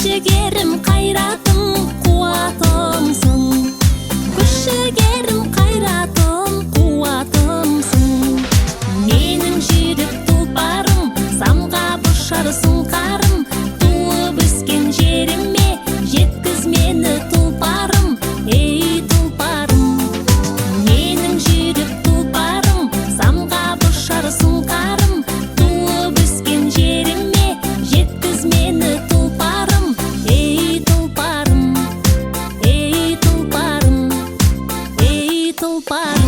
Күш-жігерім, қайратым, қуатымсың. Күш-жігерім, қайратым, қуатымсың. Менің жүйрік тұлпарым, самғап ұшарсың қарым. Туып өскен жеріме жеткіз мені тұлпарым, ей тұлпарым. Менің жүйрік тұлпарым, самғап ұшарсың қарым. Туып өскен жеріме жеткіз мені тұлпарым, ей тұлпарым, ей тұлпарым, ей тұлпарым.